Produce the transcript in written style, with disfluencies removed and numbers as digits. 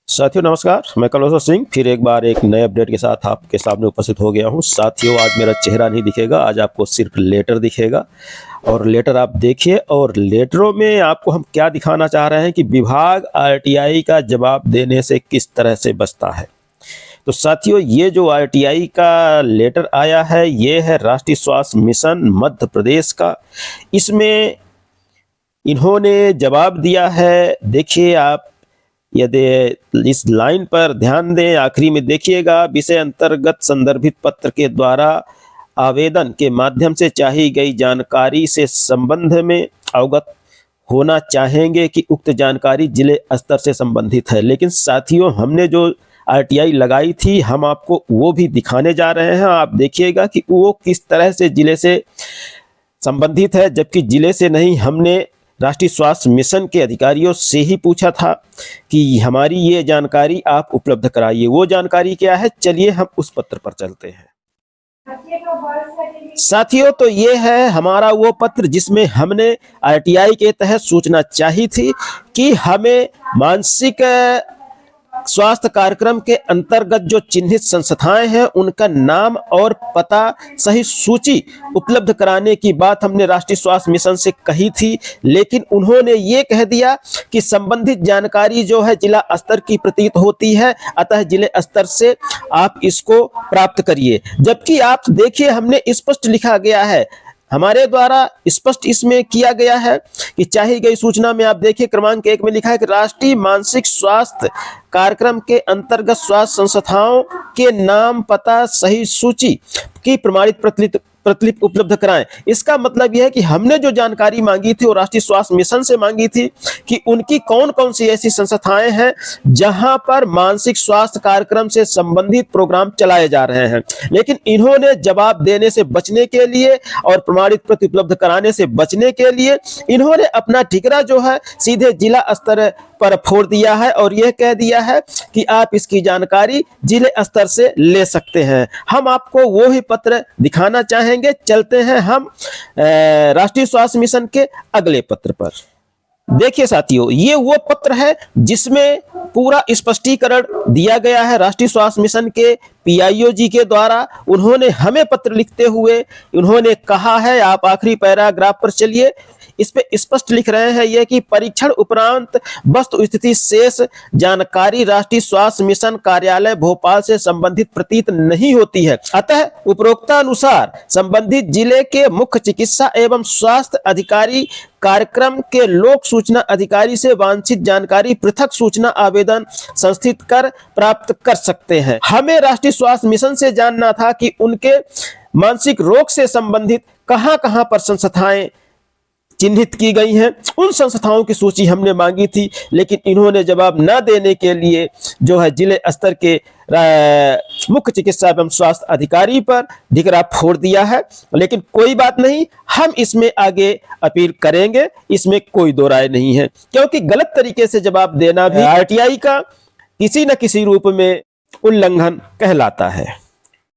साथियों नमस्कार, मैं कलौसर सिंह फिर एक बार एक नए अपडेट के साथ आपके सामने उपस्थित हो गया हूं। साथियों आज मेरा चेहरा नहीं दिखेगा, आज आपको सिर्फ लेटर दिखेगा और लेटर आप देखिए। और लेटरों में आपको हम क्या दिखाना चाह रहे हैं कि विभाग आरटीआई का जवाब देने से किस तरह से बचता है। तो साथियों ये जो आरटीआई का लेटर आया है ये है राष्ट्रीय स्वास्थ्य मिशन मध्य प्रदेश का। इसमें इन्होंने जवाब दिया है। देखिए आप यदि इस लाइन पर ध्यान दें, आखिरी में देखिएगा, विषय अंतर्गत संदर्भित पत्र के द्वारा आवेदन के माध्यम से चाही गई जानकारी से संबंध में अवगत होना चाहेंगे कि उक्त जानकारी जिले स्तर से संबंधित है। लेकिन साथियों हमने जो आरटीआई लगाई थी हम आपको वो भी दिखाने जा रहे हैं। आप देखिएगा कि वो किस तरह से जिले से संबंधित है, जबकि जिले से नहीं। हमने राष्ट्रीय स्वास्थ्य मिशन के अधिकारियों से ही पूछा था कि हमारी ये जानकारी आप उपलब्ध कराइए। वो जानकारी क्या है, चलिए हम उस पत्र पर चलते हैं। साथियों तो ये है हमारा वो पत्र जिसमें हमने आरटीआई के तहत सूचना चाही थी कि हमें मानसिक स्वास्थ्य कार्यक्रम के अंतर्गत जो चिन्हित संस्थाएं हैं उनका नाम और पता सही सूची उपलब्ध कराने की बात हमने राष्ट्रीय स्वास्थ्य मिशन से कही थी। लेकिन उन्होंने ये कह दिया कि संबंधित जानकारी जो है जिला स्तर की प्रतीत होती है, अतः जिले स्तर से आप इसको प्राप्त करिए। जबकि आप देखिए हमने स्पष्ट लिखा गया है, हमारे द्वारा स्पष्ट इसमें किया गया है कि चाही गई सूचना में आप देखिए क्रमांक 1 में लिखा है कि राष्ट्रीय मानसिक स्वास्थ्य कार्यक्रम के अंतर्गत स्वास्थ्य संस्थाओं के नाम पता सही सूची की प्रमाणित प्रतिलिपि उपलब्ध कराएं। इसका मतलब यह है कि हमने जो जानकारी मांगी थी वो राष्ट्रीय स्वास्थ्य मिशन से मांगी थी कि उनकी कौन कौन सी ऐसी संस्थाएं हैं जहां पर मानसिक स्वास्थ्य कार्यक्रम से संबंधित प्रोग्राम चलाए जा रहे हैं। लेकिन इन्होंने जवाब देने से बचने के लिए और प्रमाणित प्रति उपलब्ध कराने से बचने के लिए इन्होंने अपना ठिकरा जो है सीधे जिला स्तर पर फोड़ दिया है और यह कह दिया है कि आप इसकी जानकारी जिले स्तर से ले सकते हैं। हम आपको वो ही पत्र दिखाना चाहेंगे। चलते हैं हम राष्ट्रीय स्वास्थ्य मिशन के अगले पत्र पर। देखिए साथियों ये वो पत्र है जिसमें पूरा स्पष्टीकरण दिया गया है राष्ट्रीय स्वास्थ्य मिशन के पीआईओ जी के द्वारा। उन्होंने हमें पत्र लिखते हुए उन्होंने कहा है, आप आखिरी पैराग्राफ पर चलिए, इस पे स्पष्ट लिख रहे हैं ये कि परीक्षण उपरांत वस्तु स्थिति शेष जानकारी राष्ट्रीय स्वास्थ्य मिशन कार्यालय भोपाल से संबंधित प्रतीत नहीं होती है। अतः उपरोक्तानुसार संबंधित जिले के मुख्य चिकित्सा एवं स्वास्थ्य अधिकारी कार्यक्रम के लोक सूचना अधिकारी से वांछित जानकारी पृथक सूचना आवेदन संस्थित कर प्राप्त कर सकते हैं। हमें राष्ट्रीय स्वास्थ्य मिशन से जानना था कि उनके मानसिक रोग से संबंधित कहां-कहां पर संस्थाएं चिन्हित की गई हैं, उन संस्थाओं की सूची हमने मांगी थी। लेकिन इन्होंने जवाब न देने के लिए जो है जिले स्तर के मुख्य चिकित्सा एवं स्वास्थ्य अधिकारी पर ढिकरा फोड़ दिया है। लेकिन कोई बात नहीं, हम इसमें आगे अपील करेंगे, इसमें कोई दो राय नहीं है, क्योंकि गलत तरीके से जवाब देना भी आरटीआई का किसी न किसी रूप में उल्लंघन कहलाता है।